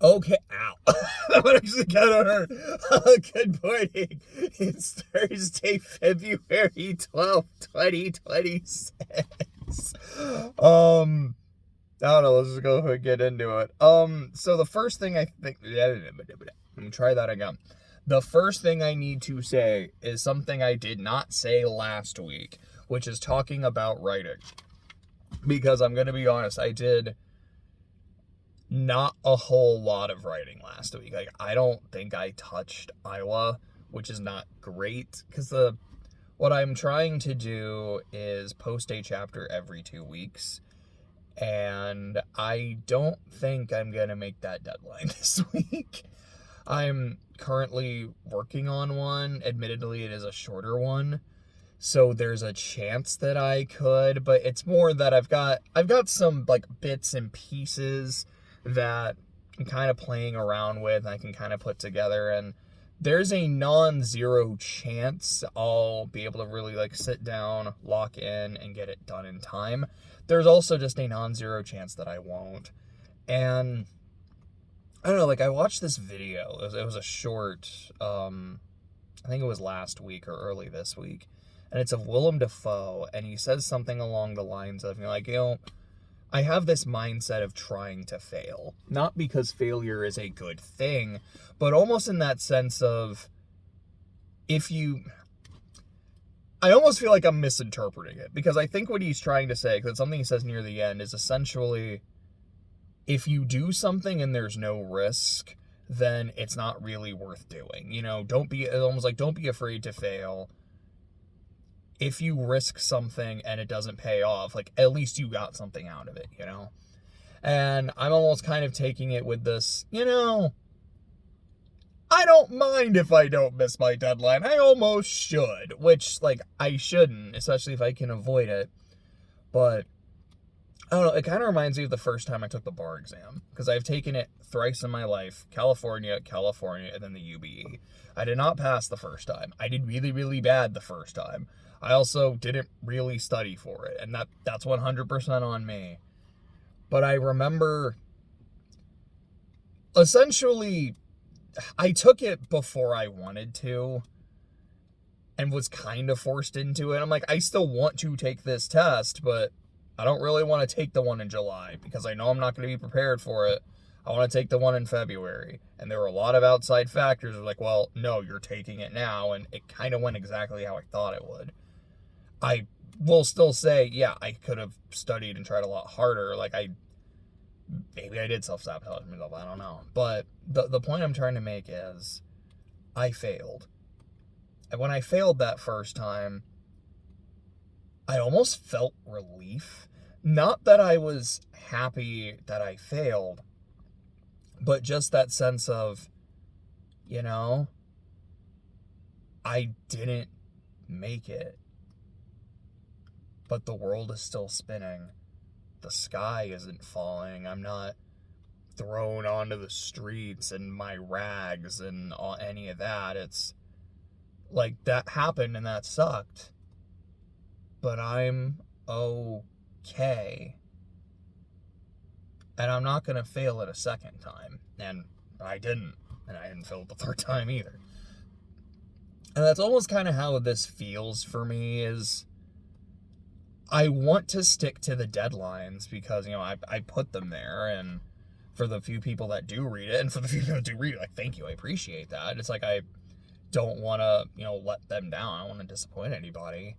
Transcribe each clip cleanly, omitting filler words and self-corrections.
Okay, ow. That one actually kind of hurt. Good morning. It's Thursday, February 12th, 2026. I don't know, let's just go ahead and get into it. So the first thing I think, let me try that again. The first thing I need to say is something I did not say last week, which is talking about writing. Because I'm going to be honest, I did not a whole lot of writing last week. Like, I don't think I touched Ayla, which is not great, because what I'm trying to do is post a chapter every 2 weeks, and I don't think I'm gonna make that deadline this week. I'm currently working on one. Admittedly, it is a shorter one, so there's a chance that I could, but it's more that I've got some like bits and pieces that I'm kind of playing around with, and I can kind of put together, and there's a non-zero chance I'll be able to really like sit down, lock in, and get it done in time. There's also just a non-zero chance that I won't. And I don't know, like, I watched this video. It was a short, I think it was last week or early this week, and it's of Willem Dafoe, and he says something along the lines of, I have this mindset of trying to fail. Not because failure is a good thing, but almost in that sense of, I almost feel like I'm misinterpreting it, because I think what he's trying to say, because it's something he says near the end, is essentially, if you do something and there's no risk, then it's not really worth doing. Don't be afraid to fail. If you risk something and it doesn't pay off, like, at least you got something out of it, And I'm almost kind of taking it with this, I don't mind if I don't miss my deadline. I almost should, which, like, I shouldn't, especially if I can avoid it. But I don't know, it kind of reminds me of the first time I took the bar exam, because I've taken it thrice in my life: California, and then the UBE. I did not pass the first time. I did really, really bad the first time. I also didn't really study for it, and that's 100% on me. But I remember, essentially, I took it before I wanted to, and was kind of forced into it. I'm like, I still want to take this test, but I don't really want to take the one in July, because I know I'm not going to be prepared for it. I want to take the one in February. And there were a lot of outside factors that were like, well, no, you're taking it now. And it kind of went exactly how I thought it would. I will still say, yeah, I could have studied and tried a lot harder. Like, maybe I did self-sabotage myself, I don't know. But the point I'm trying to make is, I failed. And when I failed that first time, I almost felt relief. Not that I was happy that I failed, but just that sense of, I didn't make it. But the world is still spinning. The sky isn't falling. I'm not thrown onto the streets in my rags and any of that. It's like, that happened and that sucked. But I'm okay. And I'm not going to fail it a second time. And I didn't. And I didn't fail it the third time either. And that's almost kind of how this feels for me, is I want to stick to the deadlines, because, I put them there, and for the few people that do read it, and for the few people that do read it, like, thank you, I appreciate that. It's like, I don't want to, let them down. I don't want to disappoint anybody.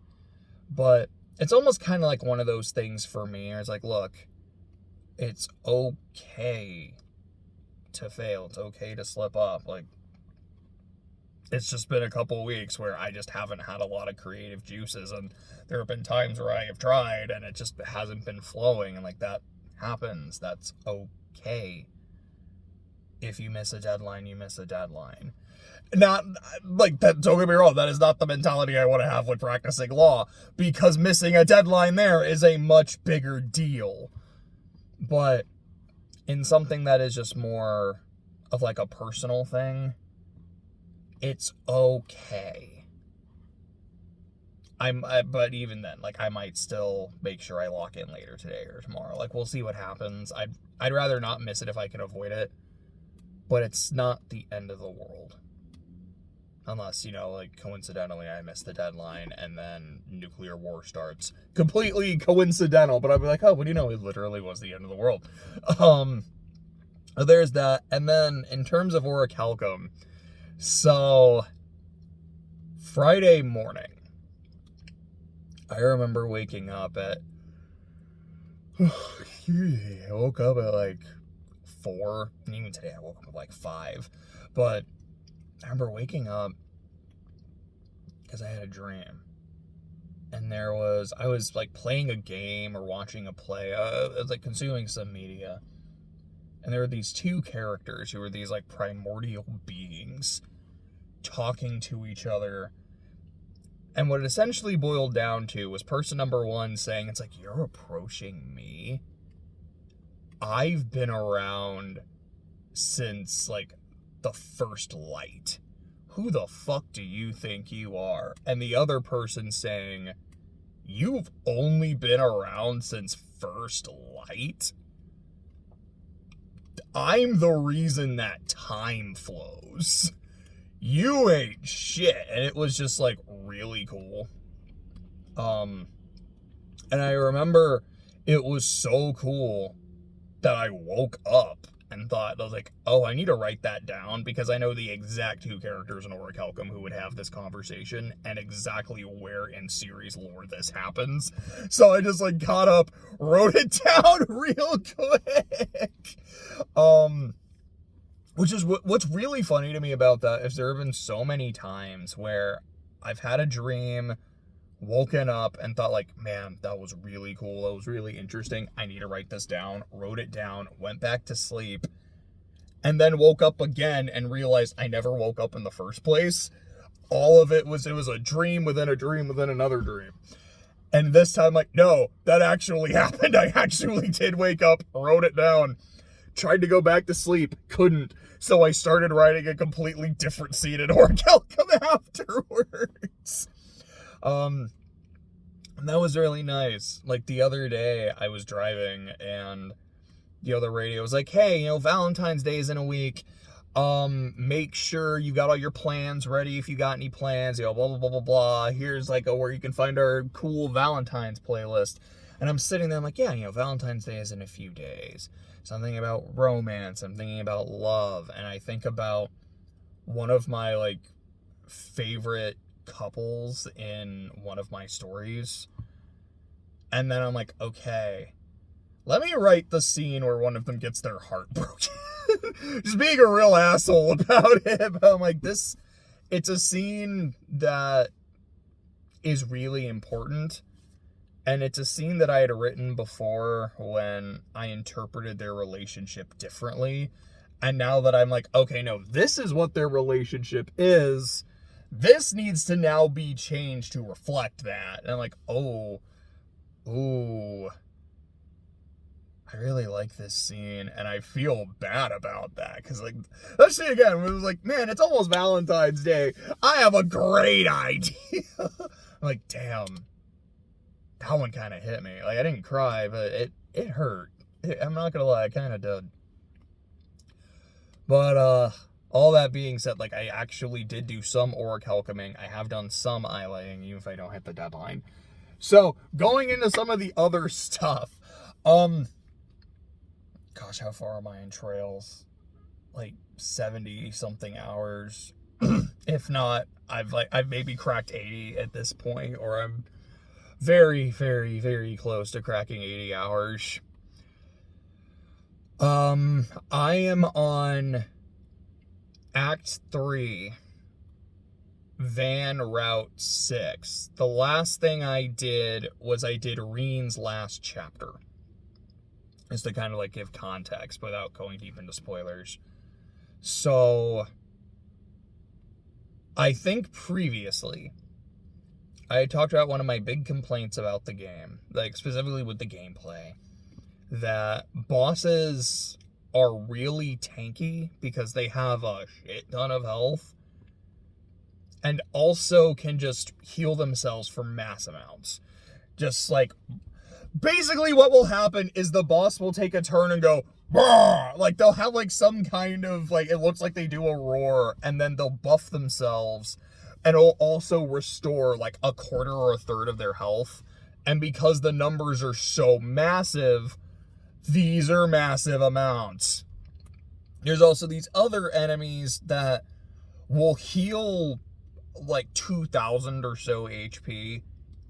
But it's almost kind of like one of those things for me, where it's like, look, it's okay to fail. It's okay to slip up. Like, it's just been a couple weeks where I just haven't had a lot of creative juices, and there have been times where I have tried and it just hasn't been flowing, and like, that happens. That's okay. If you miss a deadline, you miss a deadline. Not, like, that, don't get me wrong, that is not the mentality I want to have when practicing law, because missing a deadline there is a much bigger deal. But in something that is just more of like a personal thing, it's okay. But even then, like, I might still make sure I lock in later today or tomorrow. Like, we'll see what happens. I'd rather not miss it if I can avoid it. but it's not the end of the world. Unless, you know, like, coincidentally I missed the deadline and then nuclear war starts. Completely coincidental, but I'd be like, oh, what do you know? It literally was the end of the world. There's that. And then in terms of Orichalcum, so Friday morning, I remember waking up at, I woke up at like 4, and even today I woke up at like 5, but I remember waking up because I had a dream, and I was like playing a game or watching a play, I was like consuming some media, and there were these 2 characters who were these like primordial beings talking to each other, and what it essentially boiled down to was person number 1 saying, it's like, you're approaching me? I've been around since like the first light. Who the fuck do you think you are? And the other person saying, you've only been around since first light? I'm the reason that time flows. You ain't shit. And it was just like really cool. And I remember it was so cool that I woke up and thought, I was like, oh, I need to write that down because I know the exact 2 characters in Orichalcum who would have this conversation and exactly where in series lore this happens. So I just like got up, wrote it down real quick. Which is what's really funny to me about that is there have been so many times where I've had a dream, woken up and thought like, man, that was really cool. That was really interesting. I need to write this down. Wrote it down, went back to sleep, and then woke up again and realized I never woke up in the first place. All of it was a dream within a dream within another dream. And this time, like, no, that actually happened. I actually did wake up, wrote it down, tried to go back to sleep, couldn't. So I started writing a completely different scene in Orichalcum afterwards. And that was really nice. Like the other day I was driving and the other radio was like, hey, you know, Valentine's Day is in a week. Make sure you got all your plans ready. If you got any plans, you know, blah, blah, blah, blah, blah. Here's like where you can find our cool Valentine's playlist. And I'm sitting there, I'm like, yeah, you know, Valentine's Day is in a few days. So I'm thinking about romance. I'm thinking about love. And I think about one of my like favorite couples in one of my stories, and then I'm like, okay, let me write the scene where one of them gets their heart broken. Just being a real asshole about it, but I'm like, it's a scene that is really important, and it's a scene that I had written before when I interpreted their relationship differently, and now that I'm like, okay, no, this is what their relationship is, this needs to now be changed to reflect that. And I'm like, oh, I really like this scene, and I feel bad about that, because, like, let's see again, it was like, man, it's almost Valentine's Day, I have a great idea. I'm like, damn, that one kind of hit me. Like, I didn't cry, but it hurt. I'm not gonna lie, I kind of did. But, all that being said, like, I actually did do some Orichalcuming. I have done some Aylaying, even if I don't hit the deadline. So, going into some of the other stuff, gosh, how far am I in trails? Like, 70-something hours. If not, I've maybe cracked 80 at this point, or I'm very, very, very close to cracking 80 hours. I am on Act 3, Van Route 6. The last thing I did was I did Reen's last chapter. Just to kind of like give context without going deep into spoilers. So, I think previously, I had talked about one of my big complaints about the game, like specifically with the gameplay, that bosses are really tanky because they have a shit ton of health and also can just heal themselves for mass amounts. Just like, basically what will happen is the boss will take a turn and go, like they'll have like some kind of like, it looks like they do a roar, and then they'll buff themselves, and it'll also restore like a quarter or a third of their health. And because the numbers are so massive, these are massive amounts. There's also these other enemies that will heal like 2,000 or so HP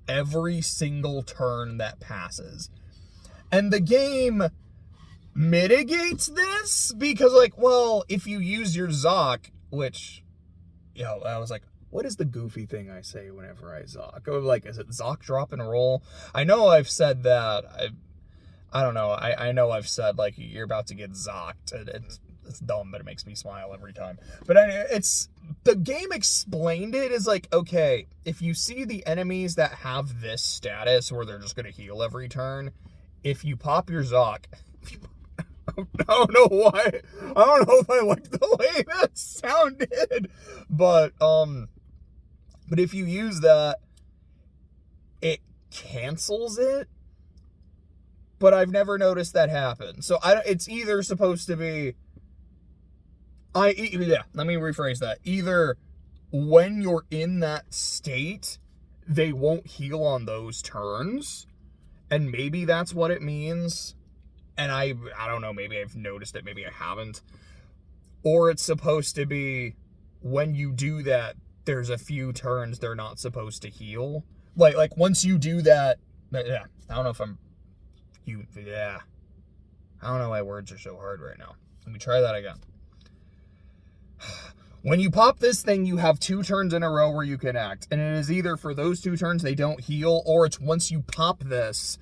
every single turn that passes. And the game mitigates this because, like, well, if you use your Zoc, which, you know, I was like, what is the goofy thing I say whenever I Zoc? Or like, is it Zoc drop and roll? I know I've said that. I don't know. I know I've said, like, you're about to get Zocked. It's dumb, but it makes me smile every time. But it's, the game explained it as like, okay, if you see the enemies that have this status where they're just going to heal every turn, if you pop your Zoc, I don't know why. I don't know if I like the way that sounded, but if you use that, it cancels it. But I've never noticed that happen. So it's either supposed to be, let me rephrase that. Either when you're in that state, they won't heal on those turns, and maybe that's what it means. And I don't know, maybe I've noticed it, maybe I haven't. Or it's supposed to be when you do that, there's a few turns they're not supposed to heal. Like once you do that, yeah, I don't know if I don't know why words are so hard right now. Let me try that again. When you pop this thing, you have 2 turns in a row where you can act. And it is either for those 2 turns they don't heal, or it's once you pop this,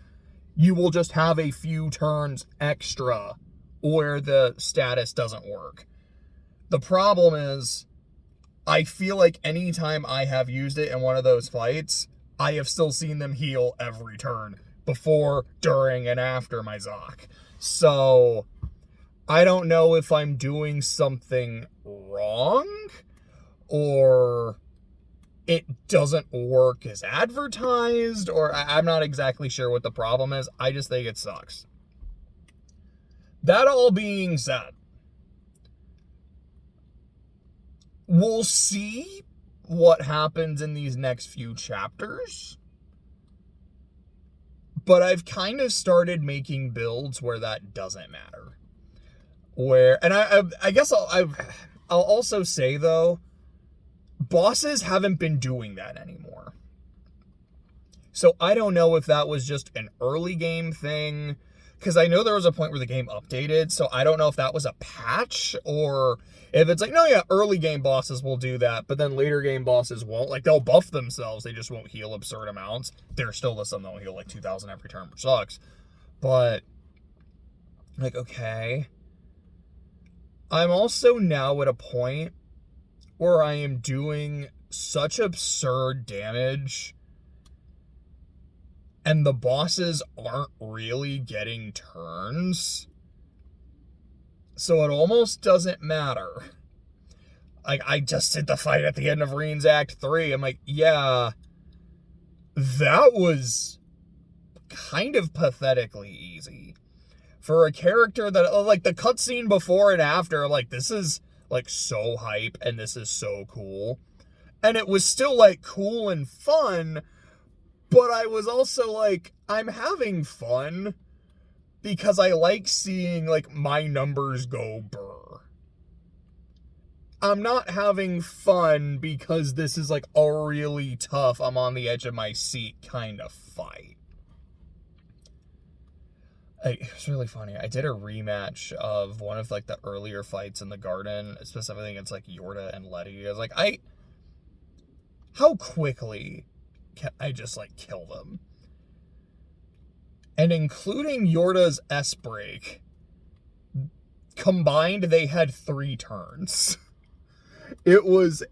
you will just have a few turns extra where the status doesn't work. The problem is, I feel like anytime I have used it in one of those fights, I have still seen them heal every turn, before, during, and after my Zoc. So, I don't know if I'm doing something wrong, or it doesn't work as advertised, or I'm not exactly sure what the problem is. I just think it sucks. That all being said, we'll see what happens in these next few chapters. But I've kind of started making builds where that doesn't matter. And I guess I'll also say, though, bosses haven't been doing that anymore. So I don't know if that was just an early game thing, because I know there was a point where the game updated, so I don't know if that was a patch, or if it's like, no, yeah, early game bosses will do that, but then later game bosses won't. Like, they'll buff themselves, they just won't heal absurd amounts. There's still some that'll heal like 2,000 every turn, which sucks. But, like, okay. I'm also now at a point where I am doing such absurd damage, and the bosses aren't really getting turns, so it almost doesn't matter. Like, I just did the fight at the end of Reigns Act 3. I'm like, yeah, that was kind of pathetically easy. For a character that, like, the cutscene before and after, like, this is, like, so hype, and this is so cool. And it was still, like, cool and fun, but I was also like, I'm having fun because I like seeing, like, my numbers go burr. I'm not having fun because this is, like, a really tough, I'm on the edge of my seat kind of fight. It was really funny. I did a rematch of one of, like, the earlier fights in the garden, specifically against, like, Yorda and Letty. I was like, how quickly can I just, like, kill them? And including Yorda's S-break, combined, they had 3 turns. It was,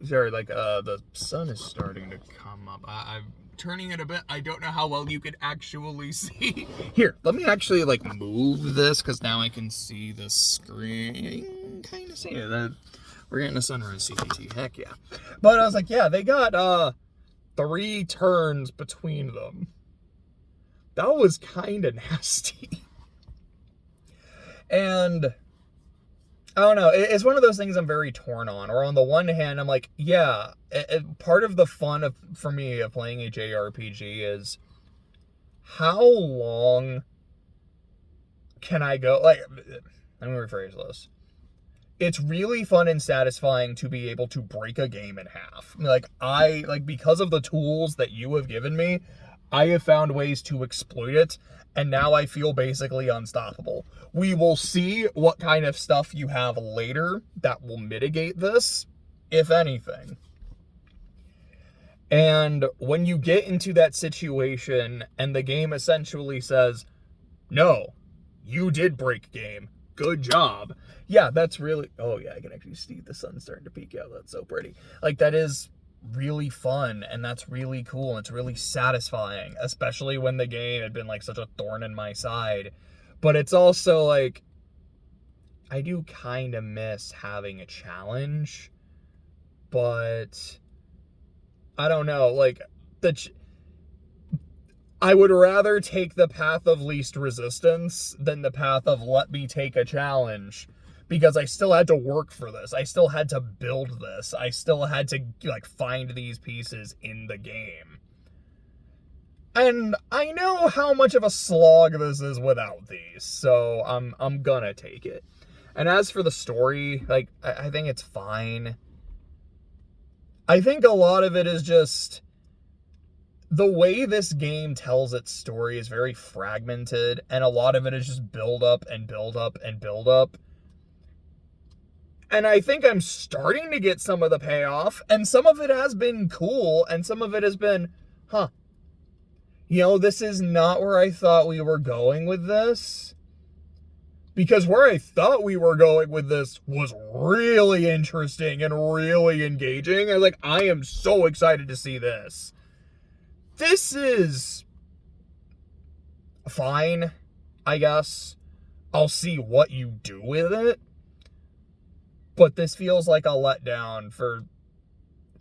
sorry, like, the sun is starting to come up. I'm turning it a bit. I don't know how well you can actually see. Here, let me actually, like, move this, because now I can see the screen. Kind of see it. We're getting a sunrise CPT. Heck yeah. But I was like, yeah, they got 3 turns between them. That was kind of nasty. And I don't know, it's one of those things I'm very torn on. Or on the one hand, I'm like, yeah, part of the fun for me of playing a JRPG is how long can I go? Like, let me rephrase this. It's really fun and satisfying to be able to break a game in half. Because of the tools that you have given me, I have found ways to exploit it, and now I feel basically unstoppable. We will see what kind of stuff you have later that will mitigate this, if anything. And when you get into that situation and the game essentially says, no, you did break game. Good job. Yeah, that's really... Oh, yeah, I can actually see the sun starting to peek out. That's so pretty. Like, that is really fun, and that's really cool. It's really satisfying, especially when the game had been, like, such a thorn in my side. But it's also, like, I do kind of miss having a challenge, but I don't know, like, I would rather take the path of least resistance than the path of let me take a challenge, because I still had to work for this. I still had to build this. I still had to, like, find these pieces in the game. And I know how much of a slog this is without these, so I'm gonna take it. And as for the story, like, I think it's fine. I think a lot of it is just the way this game tells its story is very fragmented, and a lot of it is just build up and build up and build up. And I think I'm starting to get some of the payoff, and some of it has been cool, and some of it has been, huh, you know, this is not where I thought we were going with this. Because where I thought we were going with this was really interesting and really engaging. I was like, I am so excited to see this. This is fine, I guess. I'll see what you do with it. But this feels like a letdown for,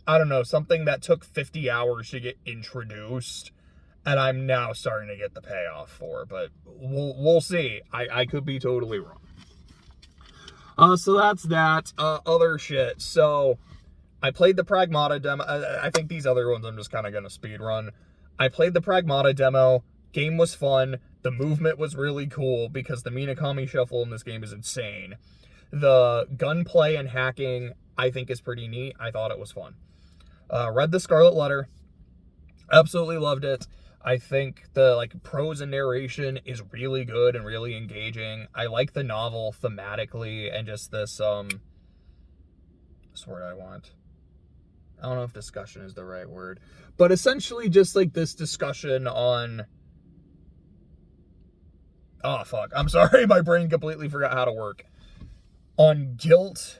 I don't know, something that took 50 hours to get introduced, and I'm now starting to get the payoff for. But we'll see. I could be totally wrong. So that's that. Other shit. So I played the Pragmata demo. I think these other ones I'm just kind of going to speed run. I played the Pragmata demo. Game was fun. The movement was really cool because the Minakami shuffle in this game is insane. The gunplay and hacking, I think, is pretty neat. I thought it was fun. Read the Scarlet Letter. Absolutely loved it. I think the prose and narration is really good and really engaging. I like the novel thematically and just this, what's the word I want? I don't know if discussion is the right word. But essentially just like this discussion on... Oh, fuck. I'm sorry. My brain completely forgot how to work. On guilt,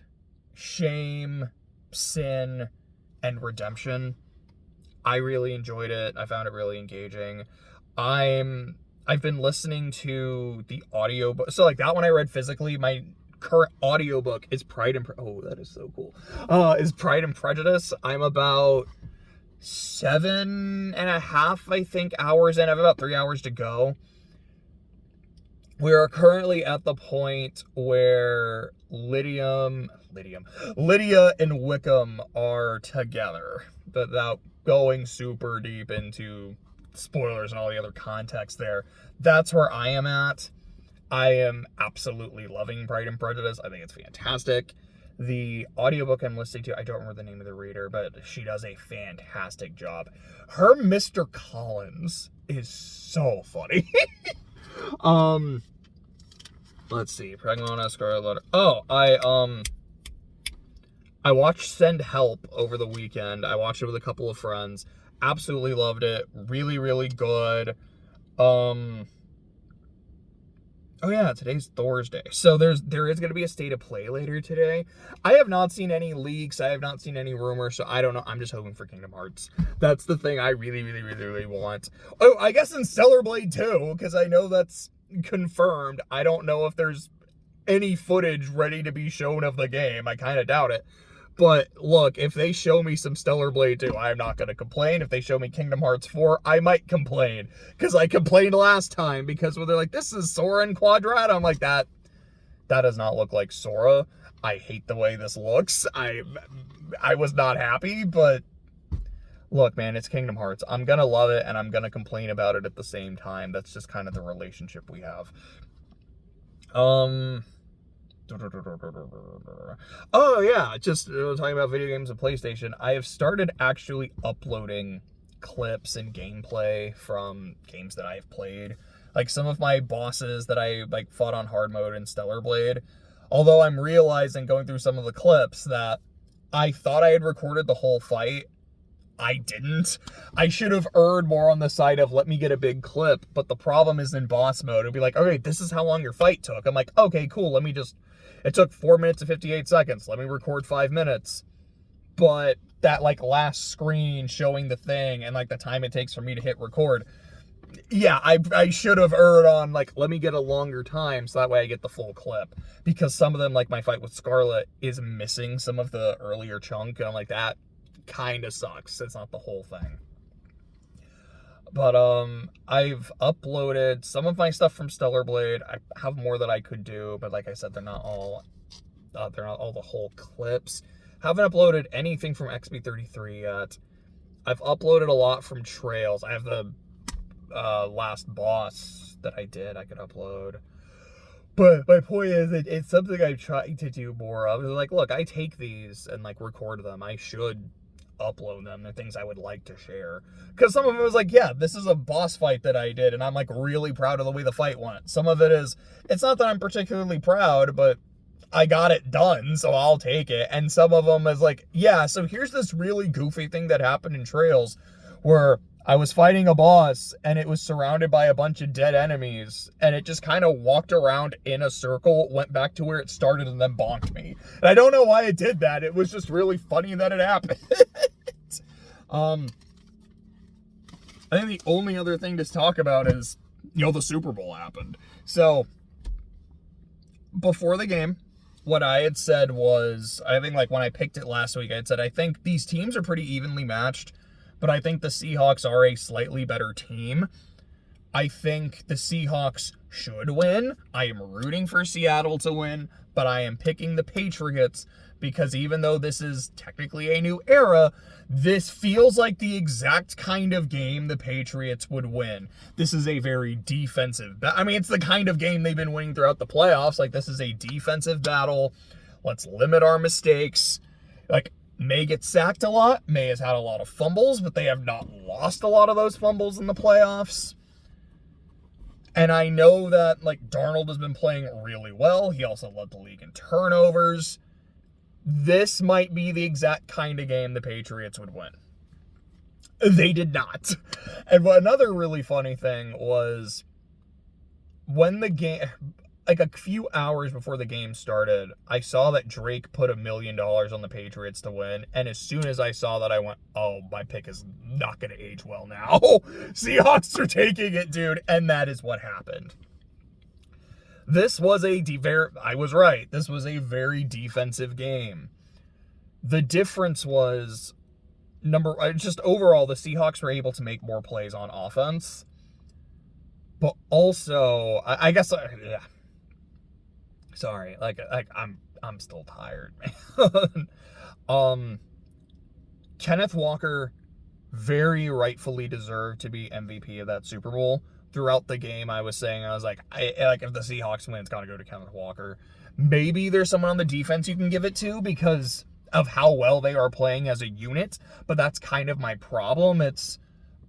shame, sin, and redemption. I really enjoyed it. I found it really engaging. I've been listening to the audiobook. So like that one I read physically. My current audiobook is Pride and oh, that is so cool. Is Pride and Prejudice. I'm about 7.5, I think, hours in. I have about 3 hours to go. We are currently at the point where Lydia and Wickham are together, without going super deep into spoilers and all the other context there. That's where I am at. I am absolutely loving Pride and Prejudice. I think it's fantastic. The audiobook I'm listening to, I don't remember the name of the reader, but she does a fantastic job. Her Mr. Collins is so funny. Let's see. Pragmata, Scarlet Letter. Oh, I watched Send Help over the weekend. I watched it with a couple of friends. Absolutely loved it. Really, really good. Oh yeah, today's Thursday. So there is going to be a state of play later today. I have not seen any leaks. I have not seen any rumors, so I don't know. I'm just hoping for Kingdom Hearts. That's the thing I really, really, really, really want. Oh, I guess in Stellar Blade 2, because I know that's confirmed. I don't know if there's any footage ready to be shown of the game. I kind of doubt it. But look, if they show me some Stellar Blade 2, I'm not going to complain. If they show me Kingdom Hearts 4, I might complain. Because I complained last time, because when they're like, this is Sora and Quadrata, I'm like, that That does not look like Sora. I hate the way this looks. I was not happy, but look, man, it's Kingdom Hearts. I'm gonna love it, and I'm gonna complain about it at the same time. That's just kind of the relationship we have. Oh yeah, just talking about video games and PlayStation. I have started actually uploading clips and gameplay from games that I've played. Like some of my bosses that I like fought on hard mode in Stellar Blade. Although I'm realizing going through some of the clips that I thought I had recorded the whole fight. I didn't. I should have erred more on the side of let me get a big clip, but the problem is in boss mode. It'll be like, okay, this is how long your fight took. I'm like, okay, cool, it took 4 minutes and 58 seconds. Let me record 5 minutes. But that like last screen showing the thing and like the time it takes for me to hit record, yeah, I should have erred on like, let me get a longer time so that way I get the full clip. Because some of them, like my fight with Scarlet, is missing some of the earlier chunk, and I'm like, that kind of sucks. It's not the whole thing. But I've uploaded some of my stuff from Stellar Blade. I have more that I could do, but like I said, they're not all the whole clips. Haven't uploaded anything from XB33 yet. I've uploaded a lot from Trails. I have the last boss that I did I could upload. But my point is, it's something I'm trying to do more of. It's like, look, I take these and like record them. I should upload them. They're things I would like to share. Because some of it was like, yeah, this is a boss fight that I did, and I'm like really proud of the way the fight went. Some of it is, it's not that I'm particularly proud, but I got it done, so I'll take it. And some of them is like, yeah, so here's this really goofy thing that happened in Trails where I was fighting a boss and it was surrounded by a bunch of dead enemies, and it just kind of walked around in a circle, went back to where it started, and then bonked me. And I don't know why it did that. It was just really funny that it happened. I think the only other thing to talk about is, the Super Bowl happened. So before the game, what I had said was, I think like when I picked it last week, I had said, I think these teams are pretty evenly matched, but I think the Seahawks are a slightly better team. I think the Seahawks should win. I am rooting for Seattle to win, but I am picking the Patriots because even though this is technically a new era, this feels like the exact kind of game the Patriots would win. This is a very defensive it's the kind of game they've been winning throughout the playoffs. Like, this is a defensive battle. Let's limit our mistakes. Like, May gets sacked a lot. May has had a lot of fumbles, but they have not lost a lot of those fumbles in the playoffs. And I know that, like, Darnold has been playing really well. He also led the league in turnovers. This might be the exact kind of game the Patriots would win. They did not. And another really funny thing was when the game, like a few hours before the game started, I saw that Drake put $1 million on the Patriots to win. And as soon as I saw that, I went, oh, my pick is not going to age well now. Seahawks are taking it, dude. And that is what happened. This was I was right. This was a very defensive game. The difference was, just overall, the Seahawks were able to make more plays on offense. But also, I guess, yeah. Sorry, I'm still tired, man. Kenneth Walker very rightfully deserved to be MVP of that Super Bowl. Throughout the game, I was like, if the Seahawks win, it's got to go to Kenneth Walker. Maybe there's someone on the defense you can give it to because of how well they are playing as a unit, but that's kind of my problem.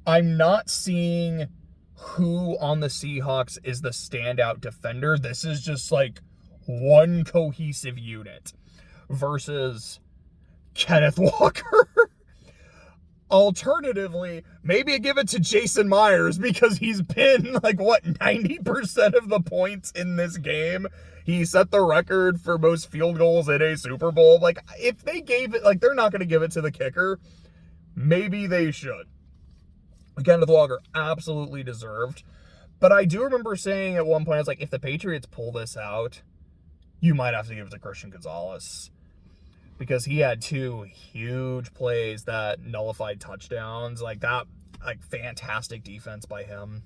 I'm not seeing who on the Seahawks is the standout defender. This is just like one cohesive unit versus Kenneth Walker. Alternatively, maybe I give it to Jason Myers because he's been 90% of the points in this game. He set the record for most field goals in a Super Bowl. If they gave it, they're not going to give it to the kicker. Maybe they should. Kenneth Walker absolutely deserved. But I do remember saying at one point, I was like, if the Patriots pull this out, you might have to give it to Christian Gonzalez. Because he had 2 huge plays that nullified touchdowns. Fantastic defense by him.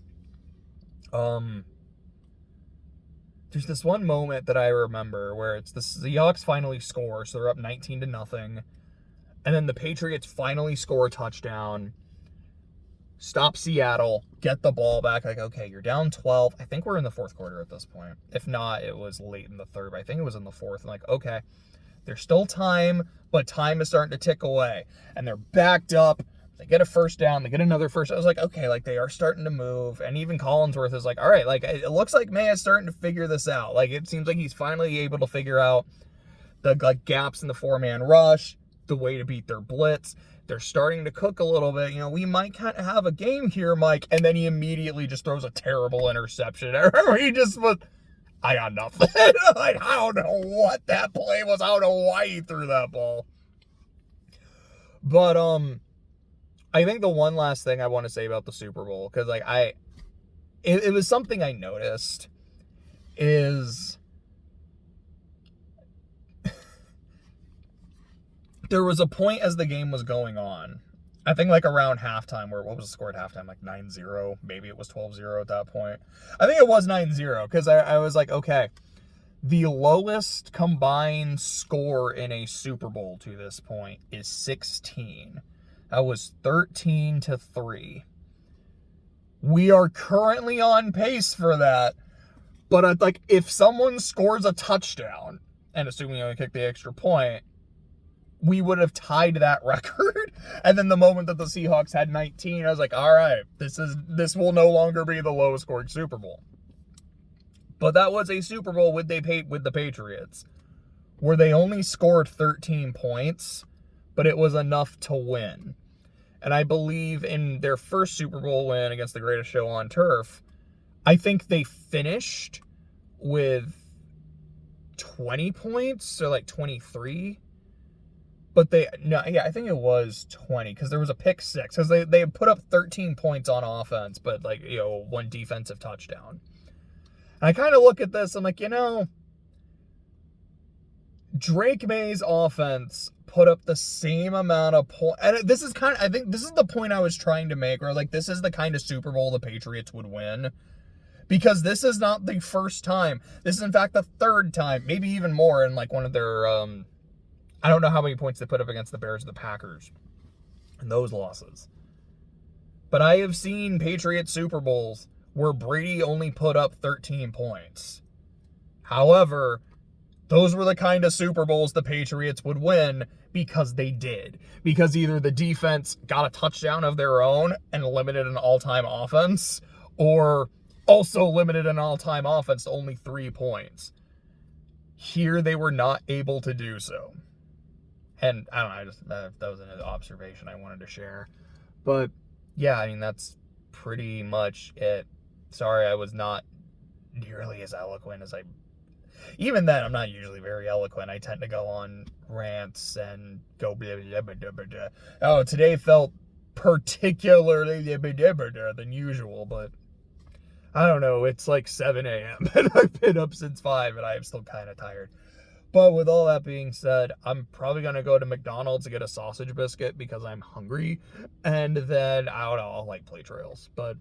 there's this one moment that I remember where it's the Seahawks finally score, so they're up 19-0, and then the Patriots finally score a touchdown, stop Seattle, get the ball back. Like, okay, you're down 12. I think we're in the fourth quarter at this point. If not, it was late in the third, but I think it was in the fourth. I'm like, okay, there's still time, but time is starting to tick away. And they're backed up. They get a first down. They get another first. I was like, okay, like they are starting to move. And even Collinsworth is like, all right, like it looks like May is starting to figure this out. Like it seems like he's finally able to figure out the like gaps in the 4-man rush, the way to beat their blitz. They're starting to cook a little bit. You know, we might kind of have a game here, Mike. And then he immediately just throws a terrible interception. I remember he just was, I got nothing. Like, I don't know what that play was. I don't know why he threw that ball. But, I think the one last thing I want to say about the Super Bowl, because like it was something I noticed, is there was a point as the game was going on, I think like around halftime, where what was the score at halftime? Like 9-0, maybe it was 12-0 at that point. I think it was 9-0, because I was like, okay, the lowest combined score in a Super Bowl to this point is 16. That was 13-3. We are currently on pace for that. But like, if someone scores a touchdown, and assuming you only kick the extra point, we would have tied that record. And then the moment that the Seahawks had 19, I was like, all right, this will no longer be the lowest scoring Super Bowl. But that was a Super Bowl with the Patriots, where they only scored 13 points, but it was enough to win. And I believe in their first Super Bowl win against the greatest show on turf, I think they finished with 20 points, or like 23. But I think it was 20, because there was a pick six, because they put up 13 points on offense, but like, you know, one defensive touchdown. And I kind of look at this, I'm like, you know, Drake May's offense put up the same amount of points. And this is I think this is the point I was trying to make, where like, this is the kind of Super Bowl the Patriots would win. Because this is not the first time. This is in fact the third time, maybe even more, in like one of their, I don't know how many points they put up against the Bears or the Packers in those losses. But I have seen Patriots Super Bowls where Brady only put up 13 points. However, those were the kind of Super Bowls the Patriots would win, because they did. Because either the defense got a touchdown of their own and limited an all-time offense, or also limited an all-time offense to only 3 points. Here they were not able to do so. And I don't know, that was an observation I wanted to share. But yeah, I mean, that's pretty much it. Sorry, I was not nearly as eloquent as even then, I'm not usually very eloquent. I tend to go on rants and go blah, blah, blah, blah, blah. Oh, today felt particularly than usual, but I don't know. It's like 7 a.m. and I've been up since 5 and I am still kind of tired. But with all that being said, I'm probably going to go to McDonald's to get a sausage biscuit because I'm hungry. And then, I don't know, I'll like play trails. But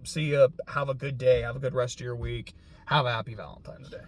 see ya. Have a good day. Have a good rest of your week. Have a happy Valentine's Day.